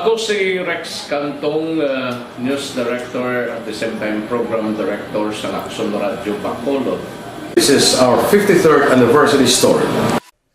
Ako si Rex Cantong, News Director at the same time Program Director sa Action Radio Bacolod. This is our 53rd anniversary story.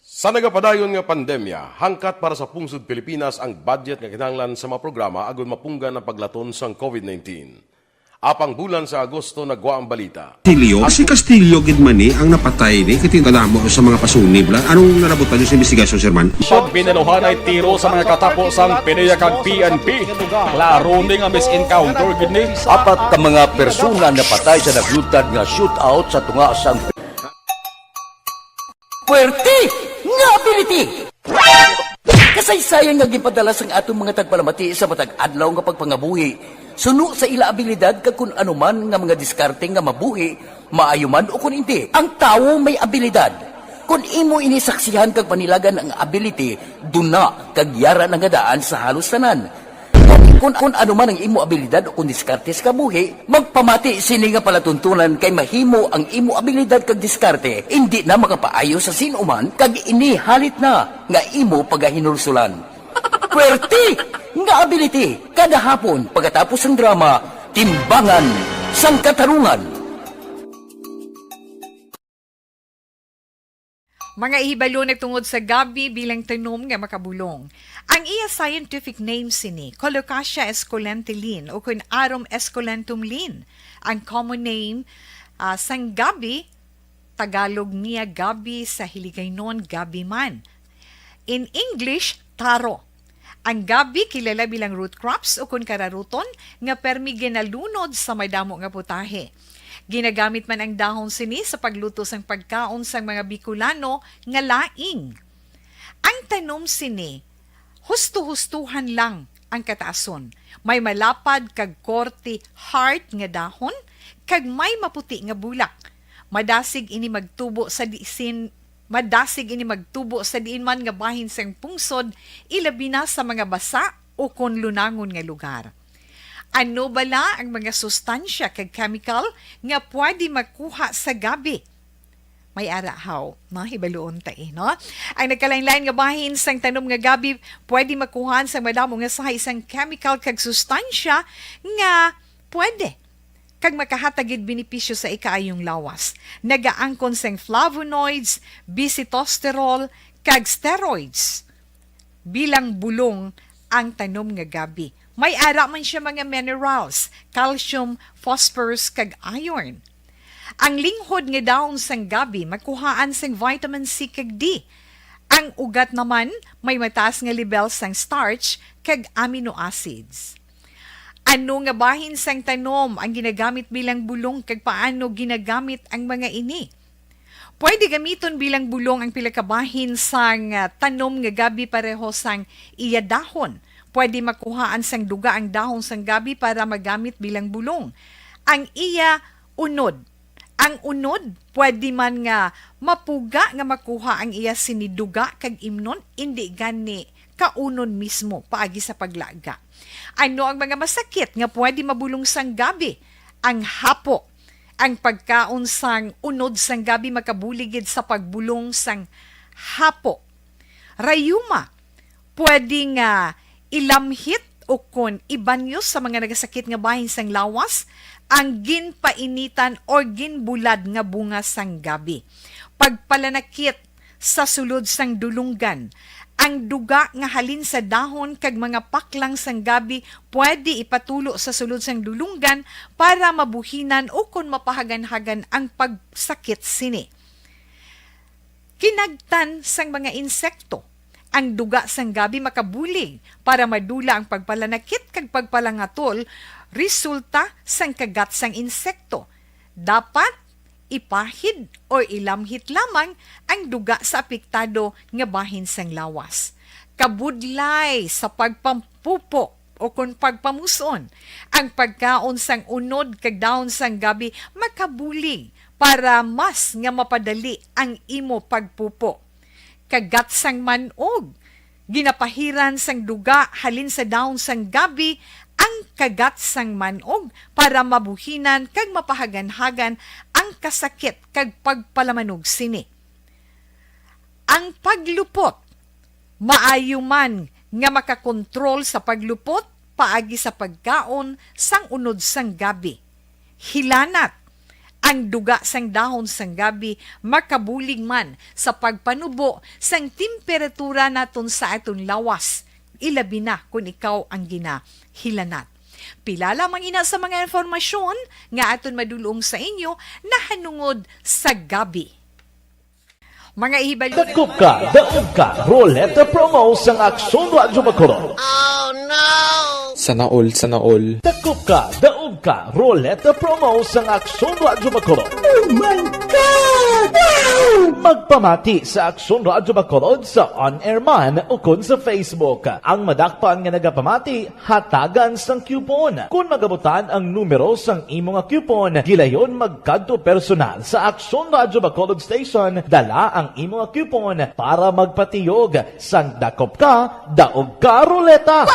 Sa nagapadayon nga pandemya, hangkat para sa pungsod Pilipinas ang budget nga kinahanglan sa mga programa agon mapunggan ang paglaton sang COVID-19. Apang bulan sa Agosto nagwa ang balita. Si Castillo gidmani ang napatay ni kitinadamo sa mga pasunib. Anong narabutan niyo sa investigasyon, Sir Man? Pag binaluhan ay tiro sa mga katapos ang PNP kag PNP. Klaro ni nga misencounter gid ni. Apat ka mga persona napatay sa naglutad nga shootout sa tunga sang Puerte nga ability. Kasaysayan nga gipadala sang atong mga tagpalamati sa matag adlaw nga pagpangabuhi. Suno sa ila abilidad kag kun anuman nga mga diskarte nga mabuhi, maayo man o kun hindi. Ang tawo may abilidad. Kung imo inisaksihan kag panilagan ang ability, duna kag yara nga daan sa halos tanan. Kung anuman ang imo abilidad o kun diskarte sa kabuhi, magpamati sini nga palatuntunan kay mahimo ang imo abilidad kag diskarte, hindi na makapaayo sa sinuman kag ini halit na nga imo pagahinulsulan. Puwerte nga ability kada hapon pagkatapos ng drama, Timbangan sang Katarungan. Mga ihibalo nagtungod sa gabi bilang tanom nga makabulong. Ang iya scientific name sini, Colocasia esculentilin o kun Arum esculentum lin. Ang common name sang gabi, Tagalog niya gabi, sa Hiligaynon gabi man. In English, taro. Ang gabi kilala bilang root crops o kun kararuton nga permi ginalunod sa may damo nga putahe. Ginagamit man ang dahon sini sa pagluto sang pagkaon sang mga Bicolano nga laing. Ang tanom sini, husto-hustuhan lang ang kataason. May malapad kag korte heart nga dahon kag may maputi nga bulak. Madasig ini magtubo sa diin man nga bahin sang pungsod, ilabi na sa mga basa o kon lunangon nga lugar. Ano bala ang mga sustansya kag chemical nga pwede makuha sa gabi? May arahaw, hibaluon no? Ang nagkalain-lain nga bahin sang tanom nga gabi pwede makuhaan sa madamo nga sa isang chemical kag sustansya nga pwede kag makahatagid benepisyo sa ikaayong lawas. Nagaangkon sang flavonoids, bisitosterol, kag steroids. Bilang bulong ang tanom nga gabi. May ara man siya mga minerals, calcium, phosphorus, kag iron. Ang linghod nga daon sang gabi makuhaan sang vitamin C kag D. Ang ugat naman may mataas nga level sang starch kag amino acids. Ano nga bahin sang tanom ang ginagamit bilang bulong kag paano ginagamit ang mga ini? Pwede gamiton bilang bulong ang pila ka bahin sang tanom nga gabi pareho sang iya dahon. Pwede makuhaan sang duga ang dahon sang gabi para magamit bilang bulong. Ang iya unod. Ang unod, pwede man nga mapuga nga makuha ang iya siniduga kag imnon, hindi gani kaunon mismo paagi sa paglaga. Ano ang mga masakit nga pwede mabulong sang gabi? Ang hapo. Ang pagkaon sang unod sang gabi makabuligid sa pagbulong sang hapo. Rayuma. Pwede nga ilamhit o kon ibanyos sa mga nagasakit nga bahin sang lawas ang ginpainitan o ginbulad nga bunga sang gabi. Pagpalanakit sa sulod sang dulunggan. Ang duga nga halin sa dahon kag mga paklang sang gabi pwede ipatulo sa sulod sang dulunggan para mabuhinan o kung mapahagan-hagan ang pagsakit sini. Kinagtan sang mga insekto. Ang duga sang gabi makabulig para madula ang pagpalanakit kag pagpalangatol resulta sang kagat sang insekto. Dapat ipahid o ilamhit lamang ang duga sa apektado nga bahin sang lawas. Kabudlay sa pagpampupo o kung pagpamuson, ang pagkaon sang unod kag daon sang gabi makabulig para mas nga mapadali ang imo pagpupo. Kagat sang manog, ginapahiran sang duga halin sa daon sang gabi ang kagat sang manog para mabuhinan kag mapahagan-hagan ang kasakit kag pagpalamanog sini. Ang paglupot, maayo man nga makakontrol sa paglupot paagi sa pagkaon sang unod sang gabi. Hilanat ang duga sang dahon sang gabi makabulig man sa pagpanubo sang temperatura naton sa aton lawas, ilabi na kung ikaw ang ginahilanat. Pila lamang ina sa mga informasyon nga aton madulong sa inyo na hanungod sa gabi. Mga ihibalo Dakop ka, daog ka, Roleta Promo sang Aksyon Radyo Bacolod. Sana all. Dakop ka, daog ka, Roleta Promo sang Aksyon Radyo Bacolod. Magpamati sa Aksyon Radyo Bacolod sa on-air man o kun sa Facebook. Ang madakpan nga nagapamati, hatagan sang coupon. Kung magabutan ang numero sang imo nga coupon, gilayon magkadto personal sa Aksyon Radyo Bacolod Station, dala ang imo nga coupon para magpatiyog sang dakop ka, daog ka, Roleta.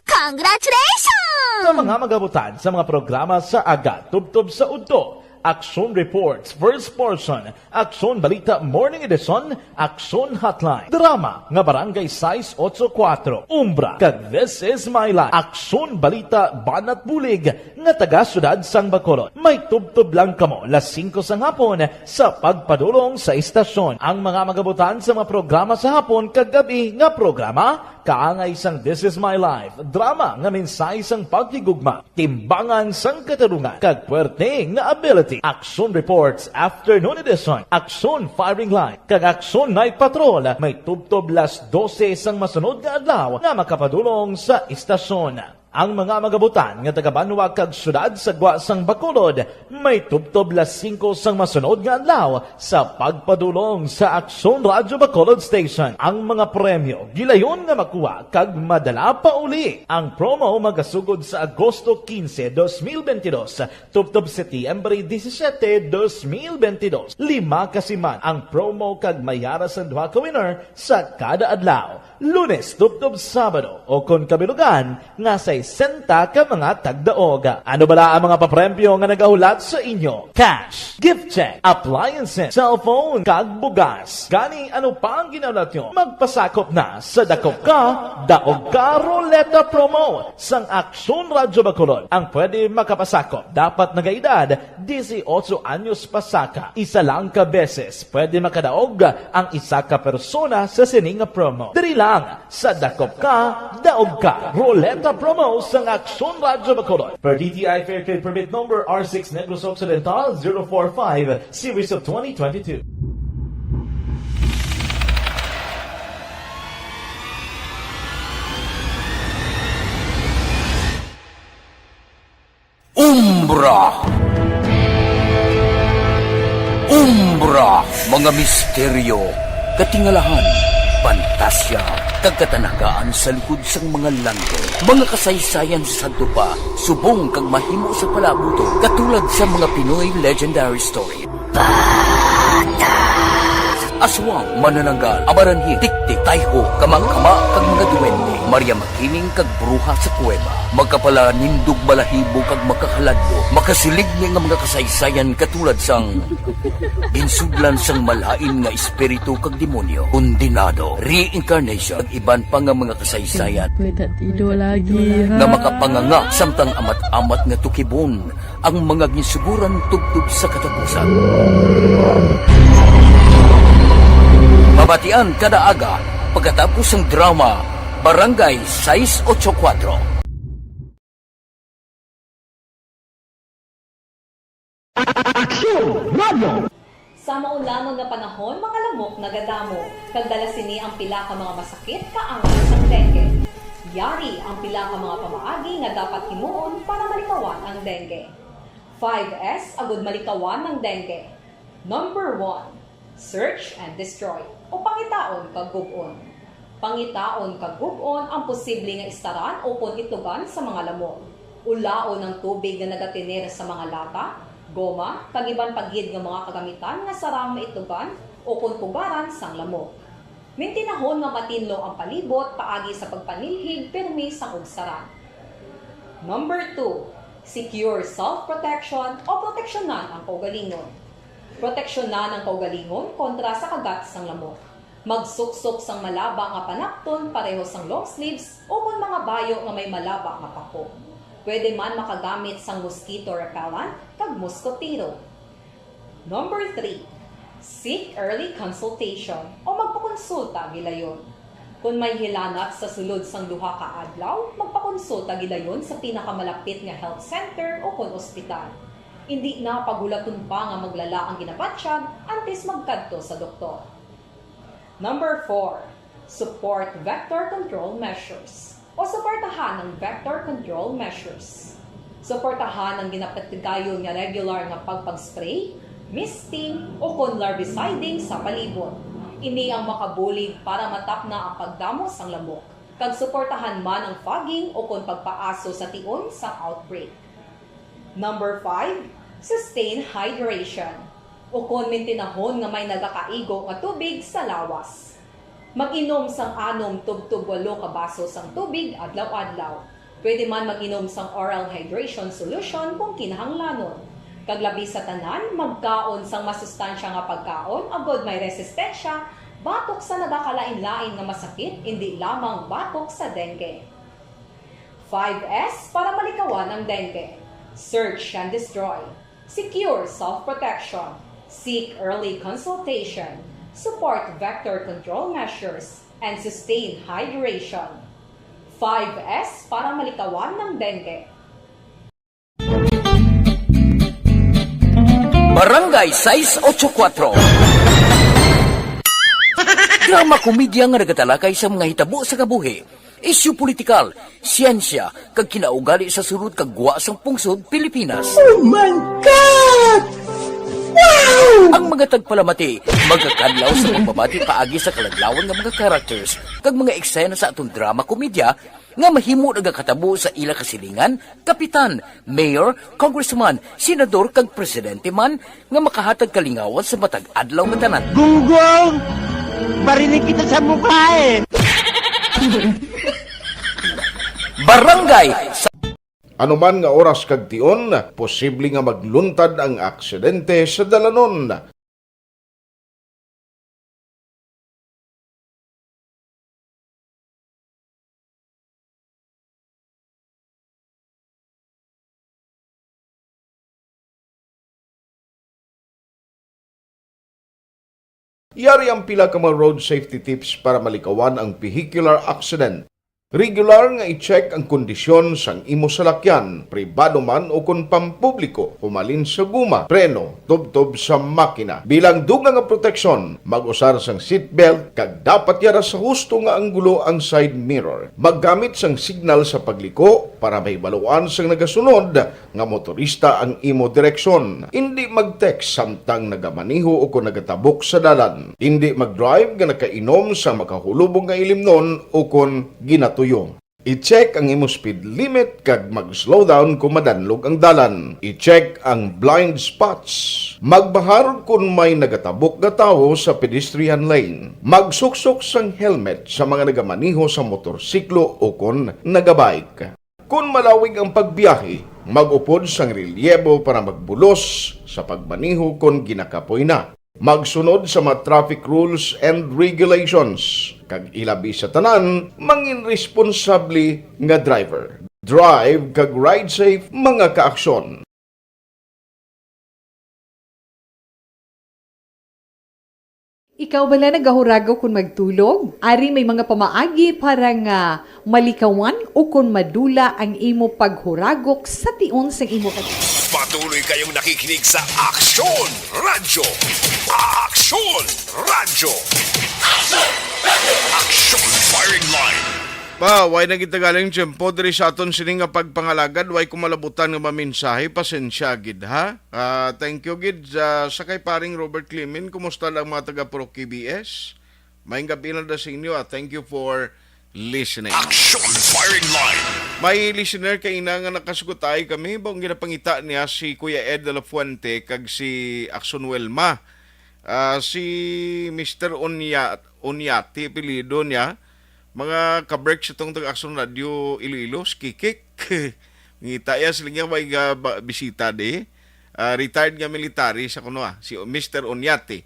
Congratulations! Sa mga magabutan sa mga programa sa Aga, Tubtob sa Udto, Aksyon Reports, First Portion, Aksyon Balita Morning Edition, Aksyon Hotline, Drama, nga Barangay 684, Umbra, kag This Is My Life, Aksyon Balita Banat Bulig, nga taga-syudad sang Bacolod. May tubtob lang kamo, las 5 sang hapon, sa pagpadulong sa istasyon. Ang mga magabutan sa mga programa sa hapon, kag gabi nga programa, kaangay sang This Is My Life, drama nga mensahe sang pagtigugma, timbangan sang katarungan, kag puwerte nga ability. Aksyon Reports Afternoon Edition, Aksyon Firing Line, kag Aksyon Night Patrol, may tubtob las 12 sang masunod nga adlaw nga makapadulong sa istasyon. Ang mga magabutan nga taga-Banwa kag syudad sa Gwa sang Bacolod, may tubtob las 5 sang masunod nga adlaw sa pagpadulong sa Aksyon Radyo Bacolod Station. Ang mga premyo gilayon nga makuha kag madala pa uli. Ang promo magasugod sa Agosto 15, 2022, tubtob Setyembre 17, 2022. 5 kasiman ang promo kag mayara sa duha ka winner sa kada adlaw. Lunes, tubtob Sabado, o kung kabilugan, nga sa 60 ka mga tagdaog. Ano bala ang mga papremyo nga nagahulat sa inyo? Cash, gift check, appliances, cellphone, kag bugas. Gani, ano pa ang ginaulat nyo? Magpasakop na sa Dakop Ka, Daog Ka Roleta Promo sang Aksyon Radyo Bacolod. Ang pwede makapasakop, dapat nagaedad 18 anyos pasaka. Isa lang ka beses pwede makadaog ang isa ka persona sa sining promo. Diri lang sa Dakop Ka, Daog Ka Roleta Promo sang Aksyon Radyo Bacolod. Per DTI Fair Trade Permit Number R6 Negros Occidental 045 Series of 2022. Umbra, mga misteryo, katingalahan, pantasya, kagkatanagaan sa likod sang mga langit. Mga kasaysayan sa dupa, subong kag mahimo sa palabuto, katulad sa mga Pinoy legendary story. Aswang, manananggal, amaranhi, tiktik, tayho, kamang-kama, kag mga duwende, Maria Makining kag bruha sa kuweba, magkapala nindog balahibo kag makahaladlo, makasilig niya nga mga kasaysayan katulad sang ginsudlan sang malain nga espiritu kag demonyo, kondinado, reincarnation, kag iban pa nga mga kasaysayan nga makapanganga samtang amat-amat nga tukibon ang mga ginsuguran tugtog sa katapusan. Mabatian kada aga pagkatapos ng drama Barangay 684. Sa maulamang nga panahon, mga lamok nagadamo. Kagdala sini ang pila ka mga masakit kaangay sang dengue. Yari ang pila ka mga pamaagi nga dapat himuon para malikawan ang dengue. 5S agud malikawan ng dengue. Number 1. Search and destroy o pangitaon kag gub-on. Pangitaon kag gub-on ang posible nga istaran o itugan sa mga lamok. Ulaon ng tubig nga nagatinir sa mga lata, goma, kag iban pagyid nga mga kagamitan nga sarang maitugan o pugaran sang lamok. Mintinahon nga matinlo ang palibot paagi sa pagpanilhig permi sang ugsaran. Number 2. Secure self-protection o proteksyonan ang kaugalingon. Proteksyonan ang kaugalingon kontra sa kagat sang lamok. Magsuksok sang malaba nga panakton pareho sang long sleeves o kung mga bayo nga may malaba nga pako. Pwede man makagamit sang mosquito repellent kag mosquitero. Number 3. Seek early consultation o magpakonsulta gilayon. Kung may hilanat sa sulod sang duha ka adlaw, magpakonsulta gidayon sa pinakamalapit nga health center o kon ospital. Hindi na pagulaton pa nga maglala ang ginabatsyag antes magkadto sa doktor. Number 4. Support vector control measures o suportahan ang vector control measures. Suportahan ang ginapatigayon nga regular nga pagpag-spray, misting o kon larviciding sa palibot. Ini ang makabulig para matapna ang pagdamos sang lamok. Kag suportahan man ang fogging o kon pagpaaso sa tion sa outbreak. Number 5, sustain hydration o kon mintinahon nga may nagakaigo nga tubig sa lawas. Mag-inom sang 6 tub 8 ka baso sang tubig adlaw-adlaw. Pwede man mag-inom sang oral hydration solution kung kinahanglanon. Kaglabi sa tanan, magkaon sang masustansya nga pagkaon, agod may resistensya, batok sa nagakalain-lain nga masakit, hindi lamang batok sa dengue. 5S para malikawan ang dengue. Search and destroy. Secure self-protection. Seek early consultation. Support vector control measures. And sustain hydration. 5S para malikawan ng dengue. Barangay 684. Drama komedya nga nagatalakay sa mga hitabo sa kabuhi, isyu politikal, siyensya, kag kinaugali sa surut kag guwa sang pungsod Pilipinas. Oh my God! Wow! Ang mga tagpalamati, magkakadlaw sa pagbabati paagi sa kalaglawan ng mga characters kag mga eksena sa atong drama komedya nga mahimo nagakatabo sa ila kasilingan, kapitan, mayor, congressman, senador kag presidente man nga makahatag kalingawan sa matag adlaw nga tanan. Gunggong! Barinig kita sa mukha eh! Barangay Anuman nga oras kag tion, posible nga magluntad ang aksidente sa dalanon. Yari ang pila ka mga road safety tips para malikawan ang vehicular accident. Regular nga i-check ang kondisyon sang imo salakyan, pribado man o kung pampubliko, humalin sa guma, preno, tubtob sa makina. Bilang dugang nga proteksyon, mag-usar sang seatbelt, kag dapat yara sa husto nga anggulo ang side mirror. Maggamit sang signal sa pagliko para may baluan sang nagasunod nga motorista ang imo direksyon. Hindi mag-text samtang nagamaniho o kung nagatabok sa dalan. Hindi mag-drive nga nakainom sa makahulubong nga ilimnon o kung ginato tuyo. I-check ang imo speed limit kag mag-slow down kung madanlog ang dalan. I-check ang blind spots. Magbahar kung may nagatabok nga tawo sa pedestrian lane. Magsuksok sang helmet sa mga nagamaniho sa motorsiklo o kung nagabike. Kung malawig ang pagbiyahe, mag-upod sang relyebo para magbulos sa pagmaniho kung ginakapoy na. Magsunod sa mga traffic rules and regulations. Kag ilabi sa tanan, mangin responsable nga driver. Drive kag ride safe mga kaaksyon. Ikaw bala nagahurago kung magtulog? Ari may mga pamaagi para nga malikawan o kung madula ang imo paghuragok sa tion sa imo Patuloy kayong nakikinig sa Aksyon Radyo. Aksyon Radyo. Aksyon Firing Line. Way na kita galing tiyempo diri sa aton sini nga pagpangalagad, way kumalabutan nga maminsahe, pasensya gid ha. Thank you gid sa kay paring Robert Clemen. Kumusta lang mga taga Pro KBS? Maayong gabi na sa inyo. Thank you for listening. Aksyon Firing Line. May listener kay ina nga nakasugutay kami, bang ginapangita niya si Kuya Ed de la Fuente kag si Akson Welma. Si Mr. Onyati, pilido niya, mga kabrek sa itong Akson Radio Iloilo, skikik. Ngita ya sila nga may bisita de. Retired nga military sa kuno si Mr. Onyati.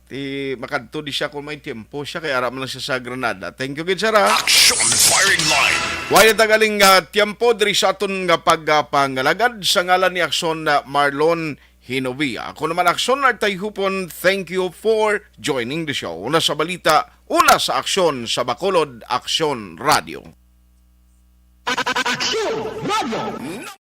Ti makadto di siya kung may tiempo siya kay ara man lang siya sa Granada. Thank you gid sara. Action firing line. Wala tagaling tiempo diri sa aton nga pagpangalagad sa ngalan ni Aksyon na Marlon Hinovia. Ako naman Aksyon Artay Hupon, thank you for joining the show. Una sa balita, una sa aksyon sa Bacolod Aksyon Radio. Aksyon Radio!